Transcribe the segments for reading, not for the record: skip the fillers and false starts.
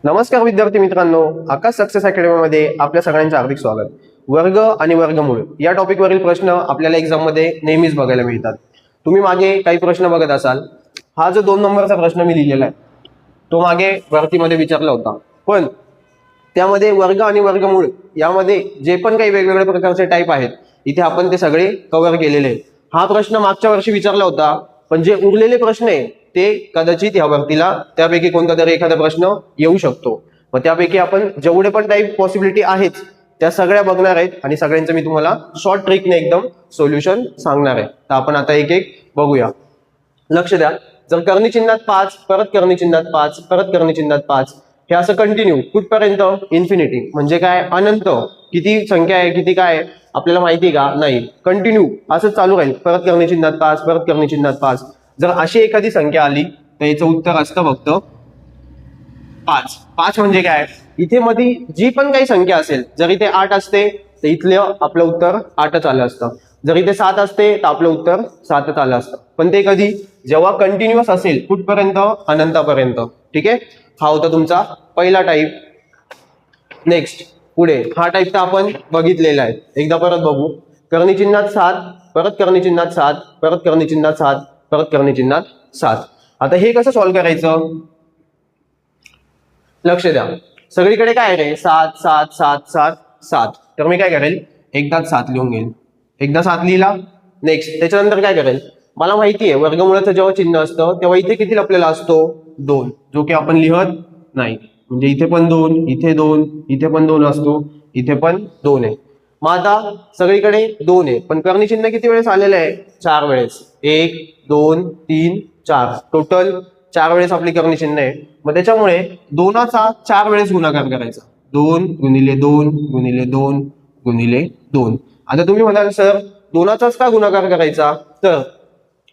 नमस्कार विद्यार्थी मित्रांनो, आकाश सक्सेस अकॅडमीमध्ये आपल्या सगळ्यांचे हार्दिक स्वागत. वर्ग आणि वर्गमूळ या टॉपिकवरील प्रश्न आपल्याला एक्झाम मध्ये नेहमीच बघायला मिळतात. तुम्ही मागे काही प्रश्न बघत असाल. हा जो 2 नंबरचा प्रश्न मी लिहिलेला आहे तो मागे भरतीमध्ये विचारला होता, पण त्यामध्ये वर्ग आणि वर्गमूळ यामध्ये जे पण काही वेगवेगळ्या प्रकारचे टाईप आहेत इथे आपण ते सगळे कव्हर केलेले आहेत. हा प्रश्न मागच्या वर्षी विचारला होता, पण जे उरलेले प्रश्न आहे ते कदाचित या भरतीला त्यापैकी कोणता तरी एखादा प्रश्न येऊ शकतो. मग त्यापैकी आपण जेवढे पण टाईप पॉसिबिलिटी आहेत त्या सगळ्या बघणार आहेत आणि सगळ्यांचं मी तुम्हाला शॉर्ट ट्रिकने एकदम सोल्युशन सांगणार आहे. तर आपण आता एक एक बघूया. लक्ष द्या. जर कर्णी चिन्हात 5 परत कर्णी चिन्हात 5 परत कर्णी चिन्हात 5 हे असं कंटिन्यू कुठपर्यंत इन्फिनिटी म्हणजे काय अनंत, किती संख्या आहे किती काय आपल्याला माहिती का नाही, कंटिन्यू असं चालू राहील. परत कर्णी चिन्हात 5 परत कर्णी चिन्हात 5 जर अशी एखादी संख्या आली तर याचं उत्तर असतं फक्त 5. 5 म्हणजे काय, इथे मध्ये जी पण काही संख्या असेल, जर इथे 8 असते तर इथलं आपलं उत्तर 8च आलं असतं. जर इथे 7 असते तर आपलं उत्तर 7च आलं असतं. पण ते कधी, जेव्हा कंटिन्युअस असेल कुठपर्यंत, अनंतापर्यंत. ठीक आहे, हा होता तुमचा पहिला टाईप. नेक्स्ट पुढे हा टाईप तर आपण बघितलेला आहे, एकदा परत बघू. कर्णी चिन्हात 7 परत कर्णी चिन्हात 7 परत कर्णी चिन्हात 7 परत कर्णी चिन्हात 7. आता हे कसं सॉल्व्ह करायचं, लक्ष द्या. सगळीकडे काय रे 7 7 7 7 7. तर मी काय करेल, एकदाच 7 लिहून घेईल. एकदा 7 लिहिला. नेक्स्ट त्याच्यानंतर काय करेल, मला माहिती आहे वर्गमूळाचं जेव्हा चिन्ह असतं तेव्हा इथे किती लपलेला असतो 2, जो की आपण लिहत नाही. म्हणजे इथे पण 2, इथे 2, इथे पण 2 असतो, इथे पण 2 आहे. मग आता सगळीकडे 2 आहे, पण कर्णी चिन्ह किती वेळेस आलेलं आहे, 4 वेळेस. 1 2 3 4 टोटल 4 वेळेस आपली कर्णी चिन्ह आहे. मग त्याच्यामुळे 2चा 4 वेळेस गुणाकार करायचा. 2 गुणिले 2 गुणिले 2 गुणिले 2. आता तुम्ही म्हणाल सर 2चाच का गुणाकार करायचा, तर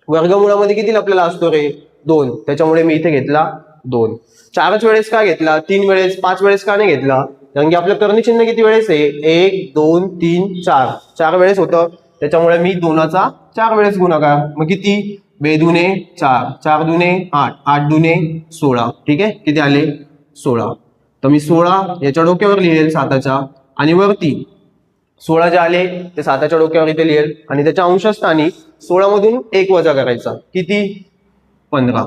वर्गमूळामध्ये किती लपलेला असतो रे 2, त्याच्यामुळे मी इथे घेतला 2. 4च वेळेस का घेतला, 3 वेळेस 5 वेळेस का नाही घेतला, कारण की आपलं कर्णी चिन्ह किती वेळेस आहे, 1 2 3 4 4 वेळेस होतं. त्याच्यामुळे मी 2चा 4 वेळेस गुणाकार. मग किती, 2 दुने 4 4 दुने 8 8 दुने 16. ठीक आहे, किती आले 16. तर मी 16 याच्या डोक्यावर लिहिलेल 7च्या, आणि वरती 16 जे आले ते 7च्या डोक्यावर इथे लिहेल, आणि त्याच्या अंशस्थानी 16 मधून 1 वजा करायचा. किती, 15.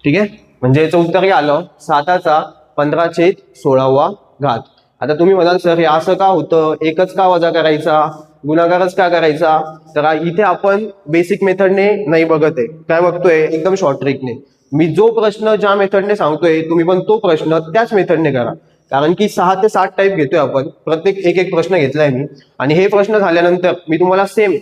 ठीक आहे, म्हणजे याचं उत्तर काय आलं, 7चा 15/16 घात. आता तुम्ही म्हणाल सर हे असं का होतं, एकच का वजा करायचा, गुणाकारच का करायचा, तर इथे आपण बेसिक मेथडने नाही बघत आहे. काय बघतोय, एकदम शॉर्ट ट्रिकने. मी जो प्रश्न ज्या मेथडने सांगतोय तुम्ही पण तो प्रश्न त्याच मेथडने करा. कारण की 6 ते 7 टाईप घेतोय आपण, प्रत्येक एक एक प्रश्न घेतलाय मी, आणि हे प्रश्न झाल्यानंतर मी तुम्हाला सेम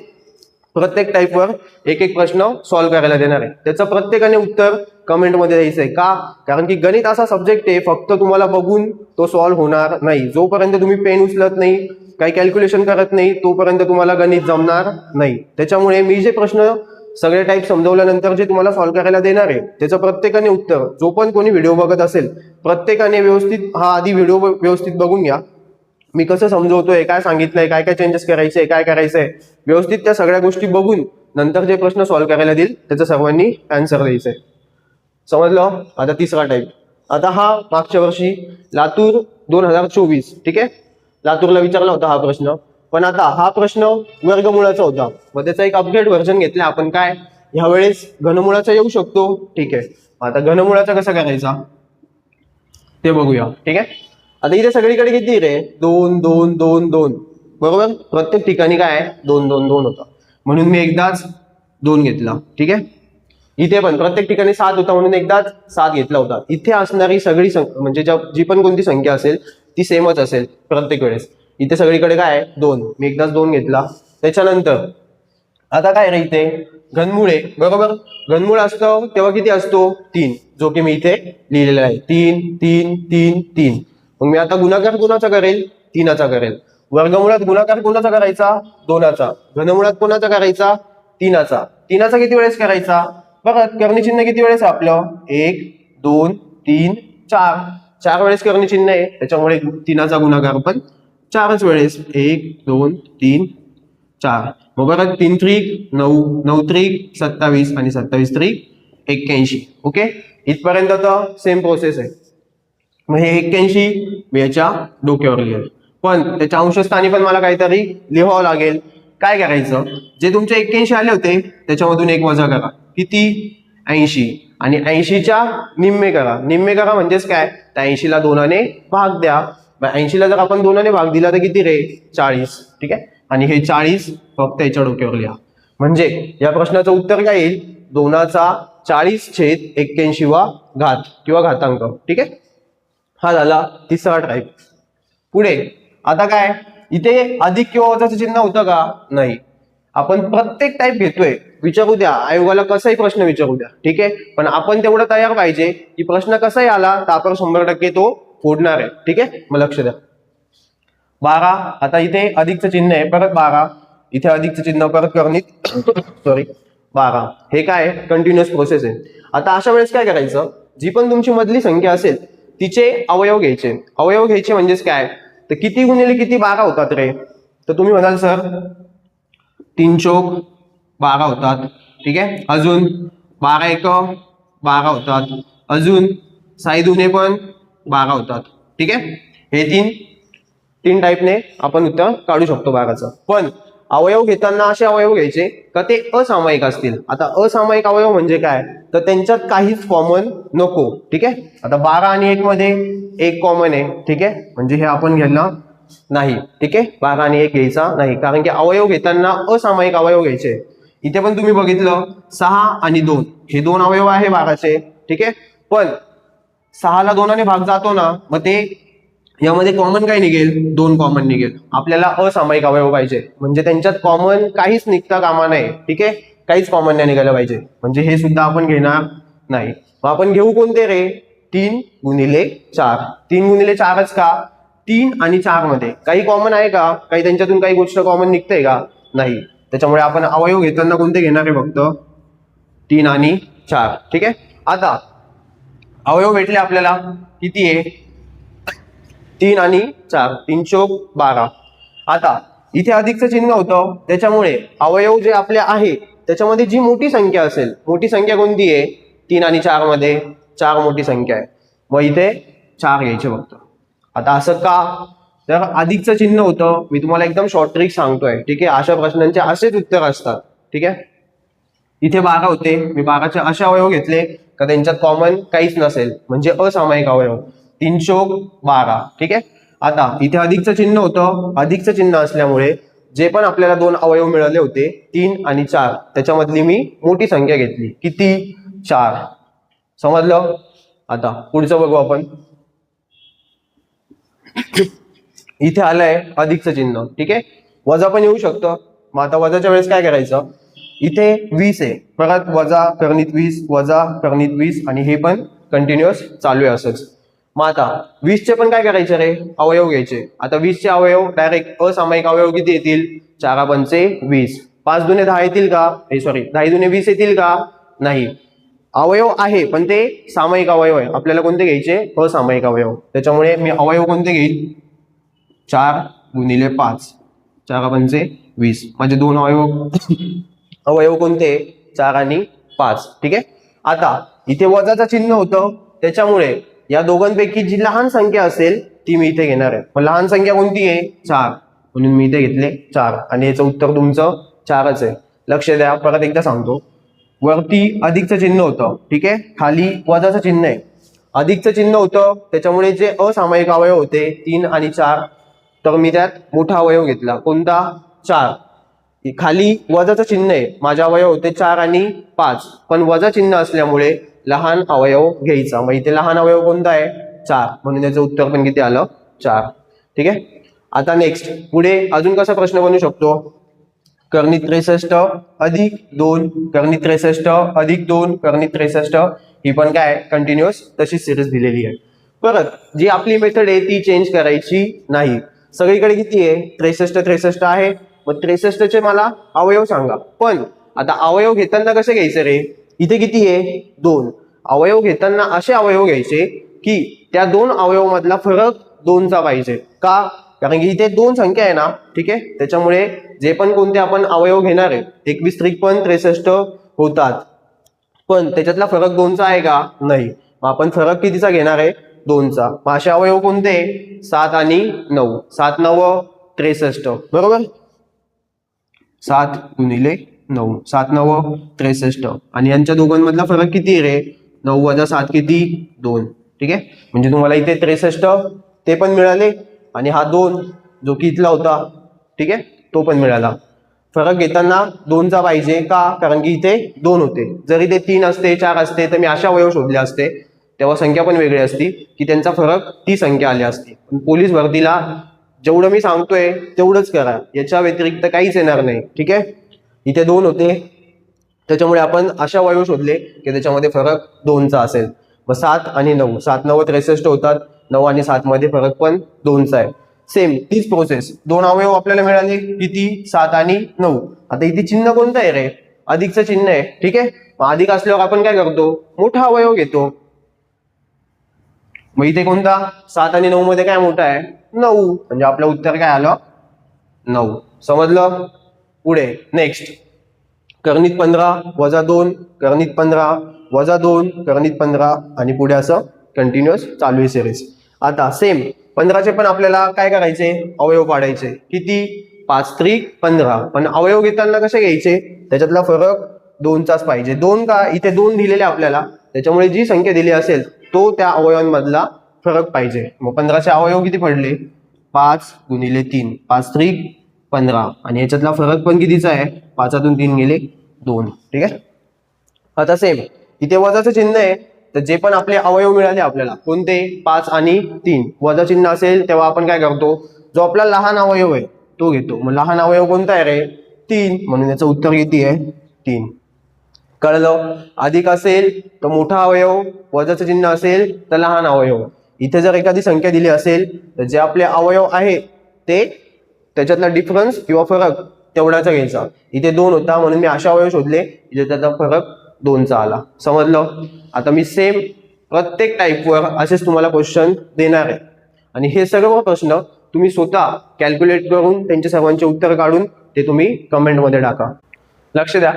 प्रत्येक टाईपवर एक एक प्रश्न सॉल्व्ह करायला देणार आहे. त्याचं प्रत्येकाने उत्तर कमेंटमध्ये द्यायचंय. का, कारण की गणित असा सब्जेक्ट आहे फक्त तुम्हाला बघून तो सॉल्व्ह होणार नाही. जोपर्यंत तुम्ही पेन उचलत नाही, काही कॅल्क्युलेशन करत नाही, तोपर्यंत तुम्हाला गणित जमणार नाही. त्याच्यामुळे मी जे प्रश्न सगळे टाईप समजवल्यानंतर जे तुम्हाला सॉल्व्ह करायला देणार आहे त्याचं प्रत्येकाने उत्तर, जो पण कोणी व्हिडिओ बघत असेल प्रत्येकाने व्यवस्थित हा आधी व्हिडिओ व्यवस्थित बघून घ्या. मी कसं समजवतोय, काय सांगितलंय, काय काय चेंजेस करायचे, काय करायचंय, व्यवस्थित त्या सगळ्या गोष्टी बघून नंतर जे प्रश्न सॉल्व्ह करायला देईल त्याचं सर्वांनी आन्सर द्यायचंय. समजलं. आता तिसरा टाईप. आता हा मागच्या वर्षी लातूर 2024, ठीक आहे, लातूरला विचारला होता हा प्रश्न. पण आता हा प्रश्न वर्गमूळाचा होता, मग त्याचा एक अपग्रेड व्हर्जन घेतला आपण. काय, ह्यावेळेस घनमुळाचा येऊ शकतो. ठीक आहे, आता घनमुळाचा कसा करायचा ते बघूया. ठीक आहे, आता इथे सगळीकडे किती रे, 2 2 2 2, बरोबर. प्रत्येक ठिकाणी काय 2 2 2 होता, म्हणून मी एकदाच 2 घेतला. ठीक आहे, इथे पण प्रत्येक ठिकाणी 7 होता म्हणून एकदाच 7 घेतला होता. इथे असणारी सगळी म्हणजे जी पण कोणती संख्या असेल ती सेमच असेल प्रत्येक वेळेस. इथे सगळीकडे काय 2, मी एकदाच 2 घेतला. त्याच्यानंतर आता काय रे, इथे घनमुळे, बरोबर. घनमूळ असतो तेव्हा किती असतो 3, जो की मी इथे लिहिलेला आहे. 3 3 3 3. मग मी आता गुणाकार कोणाचा करेल, 3चा करेल. वर्गमुळात गुणाकार कोणाचा करायचा, 2चा. घनमुळात कोणाचा करायचा, 3चा. 3चा किती वेळेस करायचा, परत कर्णी चिन्ह किती वेळेस आहे आपलं, 1 2 3 4 4 वेळेस कर्णी चिन्ह आहे, त्याच्यामुळे 3चा गुणाकार पण 4च वेळेस. 1 2 3 4. मग बघा 3 त्रिक 9 9 त्रिक 27 आणि 27 त्रिक 81. ओके, इथपर्यंत तर सेम प्रोसेस आहे. मग हे 81 मी याच्या डोक्यावर लिहिलं, पण त्याच्या अंशस्थानी पण मला काहीतरी लिहावं लागेल. काय करायचं, जे तुमचे 81 आले होते त्याच्यामधून एक वजा करा, किती 80, आणि 80च्या निम्मे करा. निम्मे करा म्हणजेच काय, त्या 80ला 2ने भाग द्या. 80ला जर आपण 2ने भाग दिला तर किती रे, 40. ठीक आहे, आणि हे 40 फक्त याच्या डोक्यावर लिहा. म्हणजे या प्रश्नाचं उत्तर काय येईल, 2/40/81 किंवा घातांक. ठीक आहे, हा झाला तिसरा टाईप. पुढे आता काय, इथे अधिक किंवा वजाचं चिन्ह होतं का, नाही. आपण प्रत्येक टाईप घेतोय, विचारू द्या आयोगाला कसाही प्रश्न विचारू द्या. ठीक आहे, पण आपण तेवढं तयार पाहिजे की प्रश्न कसाही आला तर आपण 100% तो फोडणार आहे. ठीक आहे, मग लक्ष द्या. 12, आता इथे अधिकचं चिन्ह आहे, परत 12, इथे अधिकचं चिन्ह, परत कर्णित सॉरी 12. हे काय, कंटिन्युअस प्रोसेस आहे. आता अशा वेळेस काय करायचं, जी पण तुमची मधली संख्या असेल तिचे अवयव घ्यायचे. अवयव घ्यायचे म्हणजेच काय, तर किती गुणिले किती 12 होतात रे, तर तुम्ही म्हणाल सर 3 चौक 12 होतात. ठीक आहे, अजून 12 एक 12 होतात, अजून 6 दुने पण 12 होतात. ठीक आहे, हे तीन टाईपने आपण उत्तर काढू शकतो 12चं. पण अवयव घेताना असे अवयव घ्यायचे का ते असामायिक असतील. आता असामायिक अवयव म्हणजे काय, तर त्यांच्यात काहीच कॉमन नको. ठीक आहे, आता 12 आणि 1 मध्ये एक कॉमन आहे. ठीक आहे, म्हणजे हे आपण घ्यायला नाही. ठीक आहे, 12 आणि 1 घ्यायचा नाही, कारण की अवयव घेताना असामायिक अवयव घ्यायचे. इथे पण तुम्ही बघितलं 6 आणि 2 हे 2 अवयव आहे 12चे. ठीक आहे, पण 6ला 2ने भाग जातो ना, मग ते यामध्ये कॉमन काय निघेल, 2 कॉमन निघेल. आपल्याला असामायिक अवयव पाहिजे, म्हणजे त्यांच्यात कॉमन काहीच निघता कामा नाही. ठीक आहे, काहीच कॉमन नाही निघालं पाहिजे, म्हणजे हे सुद्धा आपण घेणार नाही. मग आपण घेऊ कोणते रे, 3 गुणिले 4. 3 गुणिले 4च का, 3 आणि 4 मध्ये काही कॉमन आहे का, काही त्यांच्यातून काही गोष्ट कॉमन निघते का, नाही. त्याच्यामुळे आपण अवयव घेताना कोणते घेणार आहे, फक्त 3 आणि 4. ठीक आहे, आता अवयव भेटले आपल्याला, किती आहे 3 आणि 4, 3 चौक 12. आता इथे अधिकचं चिन्ह होतं, त्याच्यामुळे अवयव जे आपले आहे त्याच्यामध्ये जी मोठी संख्या असेल, मोठी संख्या कोणती आहे, 3 आणि 4 मध्ये 4 मोठी संख्या आहे, मग इथे 4 घ्यायचे फक्त. आता असं का, तर अधिकचं चिन्ह होतं. मी तुम्हाला एकदम शॉर्ट ट्रिक सांगतोय. ठीक आहे, अशा प्रश्नांचे असेच उत्तर असतात. ठीक आहे, इथे 12 होते, मी 12चे असे अवयव घेतले का त्यांच्यात कॉमन काहीच नसेल, म्हणजे असामायिक अवयव. 3 चौक 12. ठीक आहे, आता इथे अधिकचं चिन्ह होतं, अधिकचं चिन्ह असल्यामुळे जे पण आपल्याला 2 अवयव मिळाले होते 3 आणि 4, त्याच्यामधली मी मोठी संख्या घेतली, किती 4. समजलं. आता पुढचं बघू आपण. इथे आलंय अधिकचं चिन्ह. ठीक आहे, वजा पण येऊ शकतं. मग आता वजाच्या वेळेस काय करायचं, इथे 20 आहे, परत वजा कर्णित 20, वजा कर्णित 20, आणि हे पण कंटिन्युअस चालू आहे असंच. मग आता 20चे पण काय करायचे रे, अवयव घ्यायचे. आता 20चे अवयव डायरेक्ट असामायिक अवयव किती येतील, 4 पंचे 20, 5 दुने 10 येतील का, सॉरी 10 दुने 20 येतील का, नाही. अवयव आहे पण ते सामायिक अवयव आहे, आपल्याला कोणते घ्यायचे, असामायिक अवयव. त्याच्यामुळे मी अवयव कोणते घेईल, 4 गुणिले 5, 4 पंचे 20, म्हणजे 2 अवयव अवयव कोणते, 4 आणि 5. ठीक आहे, आता इथे वजाचं चिन्ह होतं, त्याच्यामुळे या दोघांपैकी जी लहान संख्या असेल ती मी इथे घेणार आहे. पण लहान संख्या कोणती आहे, 4, म्हणून मी इथे घेतले 4, आणि याचं उत्तर तुमचं 4च आहे. लक्ष द्या, परत एकदा सांगतो. वरती अधिकचं चिन्ह होतं, ठीक आहे, खाली वजाचं चिन्ह आहे. अधिकचं चिन्ह होतं त्याच्यामुळे जे असामायिक अवयव होते 3 आणि 4, तर मी त्यात मोठा अवयव घेतला, कोणता, 4. खाली वजाचं चिन्ह आहे, माझे अवयव होते 4 आणि 5, पण वजा चिन्ह असल्यामुळे लहान अवयव घ्यायचा. मग इथे लहान अवयव कोणता आहे, 4, म्हणून याचं उत्तर पण किती आलं, 4. ठीक आहे, आता नेक्स्ट पुढे अजून कसा प्रश्न बनवू शकतो, कर्णित 63 अधिक 2 कर्णित 63 अधिक 2 कर्णित 63, ही पण काय कंटिन्युअस तशी सिरीज दिलेली आहे. परत जी आपली मेथड आहे ती चेंज करायची नाही. सगळीकडे किती आहे, 63 आहे, मग 63चे मला अवयव सांगा. पण आता अवयव घेताना कसे घ्यायचे रे, इथे किती आहे, 2. अवयव घेताना असे अवयव घ्यायचे की त्या 2 अवयव मधला फरक 2चा पाहिजे. का, कारण की इथे 2 संख्या आहे ना. ठीक आहे, त्याच्यामुळे जे पण कोणते आपण अवयव घेणार आहे, 21 त्रिक पण 63 होतात, पण त्याच्यातला फरक 2चा आहे का, नाही. मग आपण फरक कितीचा घेणार आहे, 2चा. मग असे अवयव कोणते? 7 आणि 9. 7 9 63 बरोबर. 7 गुणिले 9, 7 9 63. आणि यांच्या दोघांमधला फरक किती रे? 9 वजा 7 किती? 2. ठीक आहे, म्हणजे तुम्हाला इथे 63 ते पण मिळाले आणि हा 2 जो की इथला होता, ठीक आहे, तो पण मिळाला. फरक घेताना 2चा पाहिजे का? कारण की इथे 2 होते. जर इथे 3 असते 4 असते तर मी अशा अवयव शोधले असते, तेव्हा संख्या पण वेगळी असती की त्यांचा फरक ती संख्या आली असती. पण पोलीस भरतीला जेवढं मी सांगतोय तेवढंच करा, याच्या व्यतिरिक्त काहीच येणार नाही. ठीक आहे, इथे 2 होते त्याच्यामुळे आपण अशा अवयव शोधले की त्याच्यामध्ये फरक 2चा असेल. मग 7 आणि 9, 7 9 63 होतात. 9 आणि 7 मध्ये फरक पण 2चा आहे. सेम तीच प्रोसेस, 2 अवयव आपल्याला मिळाले किती? 7 आणि 9. आता इथे चिन्ह कोणतं आहे रे? अधिकचं चिन्ह आहे. ठीक आहे, मग अधिक असल्यावर आपण काय करतो? मोठा अवयव घेतो. मग इथे कोणता? 7 आणि 9 मध्ये काय मोठा आहे? 9, म्हणजे आपलं उत्तर काय आलं? 9. समजलं? पुढे नेक्स्ट, कर्णित 15 वजा 2, कर्णित 15 वजा 2, कर्णित 15 आणि पुढे असं कंटिन्युअस चालू आहे सिरीज. आता सेम 15चे पण आपल्याला काय करायचे? अवयव पाडायचे. किती? 5 त्रिक 15. पण अवयव घेताना कसे घ्यायचे? त्याच्यातला फरक 2चाच पाहिजे. 2 का? इथे 2 दिलेले आपल्याला, त्याच्यामुळे जी संख्या दिली असेल तो त्या अवयवांमधला फरक पाहिजे. मग 15चे अवयव किती पडले? 5 गुणिले 3, 5 त्रिक 15. आणि याच्यातला फरक पण कितीचा आहे? 5तून 3 गेले 2. ठीक आहे, आता सेम इथे वजाचं चिन्ह आहे, तर जे पण आपले अवयव मिळाले आपल्याला कोणते? 5 आणि 3. वजा चिन्ह असेल तेव्हा आपण काय करतो? जो आपला लहान अवयव आहे तो घेतो. मग लहान अवयव कोणता आहे रे? 3, म्हणून याचं उत्तर किती आहे? 3. कळलं? अधिक असेल तर मोठा अवयव, वजाचं चिन्ह असेल तर लहान अवयव. इथे जर एखादी संख्या दिली असेल तर जे आपले अवयव आहे ते त्याच्यातला डिफरन्स किंवा फरक तेवढाचा घ्यायचा. इथे 2 होता म्हणून मी अशा अवयव शोधले की त्याचा फरक 2चा आला. समजलं? आता मी सेम प्रत्येक टाईपवर असेच तुम्हाला क्वेश्चन देणार आहे आणि हे सर्व प्रश्न तुम्ही स्वतः कॅल्क्युलेट करून त्यांचे सर्वांचे उत्तर काढून ते तुम्ही कमेंटमध्ये टाका. लक्ष द्या,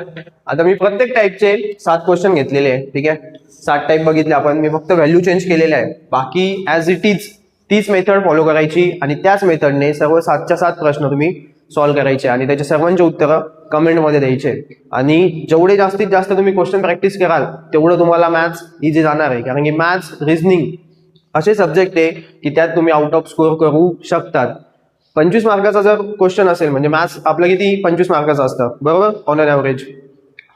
आता मी प्रत्येक टाईपचे 7 क्वेश्चन घेतलेले आहे. ठीक आहे, 7 टाईप बघितले आपण. मी फक्त व्हॅल्यू चेंज केलेले आहे. बाकी ॲज इट इज तीच मेथड फॉलो करायची आणि त्याच मेथडने सर्व 7च्या 7 प्रश्न तुम्ही सॉल्व्ह करायचे आणि त्याचे सर्वांचे उत्तर कमेंटमध्ये द्यायचे. आणि जेवढे जास्तीत जास्त तुम्ही क्वेश्चन प्रॅक्टिस कराल तेवढं तुम्हाला मॅथ्स इझी जाणार आहे. कारण की मॅथ्स, रिझनिंग असे सब्जेक्ट आहे की त्यात तुम्ही आउट ऑफ स्कोअर करू शकतात. 25 मार्काचा जर क्वेश्चन असेल, म्हणजे मॅथ्स आपलं किती? 25 मार्काचं असतं बरोबर, ऑन अन ॲव्हरेज.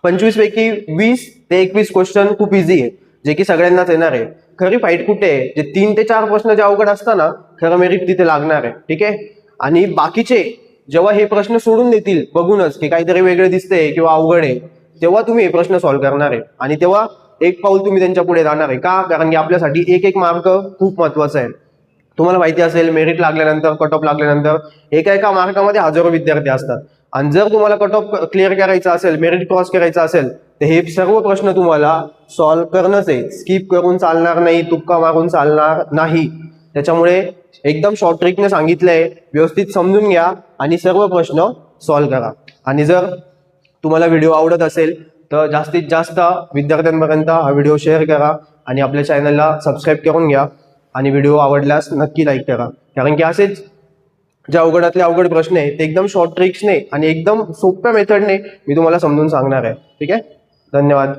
25 पैकी 20 ते 21 क्वेश्चन खूप इझी आहे, जे की सगळ्यांनाच येणार आहे. खरी फाईट कुठे आहे? जे 3 ते 4 प्रश्न जे अवघड असतात ना, खरं मेरिट तिथे लागणार आहे. ठीक आहे, आणि बाकीचे जेव्हा हे प्रश्न सोडून देतील बघूनच की काहीतरी वेगळे दिसते किंवा अवघड आहे, तेव्हा तुम्ही हे प्रश्न सॉल्व्ह करणार आहे आणि तेव्हा एक पाऊल तुम्ही त्यांच्या पुढे जाणार आहे. का? कारण की आपल्यासाठी एक एक मार्क खूप महत्वाचा आहे. तुम्हाला माहिती असेल मेरिट लागल्यानंतर, कट ऑफ लागल्यानंतर एका मार्कामध्ये हजारो विद्यार्थी असतात आणि जर तुम्हाला कट ऑफ क्लिअर करायचा असेल, मेरिट क्रॉस करायचा असेल तर हे सर्व प्रश्न तुम्हाला सॉल्व्ह करणंच आहे. स्किप करून चालणार नाही, तुक्का मारून चालणार नाही. त्याच्यामुळे एकदम शॉर्ट ट्रिकने सांगितलंय, व्यवस्थित समजून घ्या आणि सर्व प्रश्न सॉल्व्ह करा. आणि जर तुम्हाला व्हिडिओ आवडत असेल तर जास्तीत जास्त विद्यार्थ्यांपर्यंत हा व्हिडिओ शेअर करा आणि आपल्या चॅनलला सबस्क्राईब करून घ्या आणि व्हिडिओ आवडल्यास नक्की लाईक करा. कारण की असेच जे अवघडातले अवघड प्रश्न आहे ते एकदम शॉर्ट ट्रिक्सने आणि एकदम सोप्या मेथडने मी तुम्हाला समजून सांगणार आहे. ठीक आहे, धन्यवाद.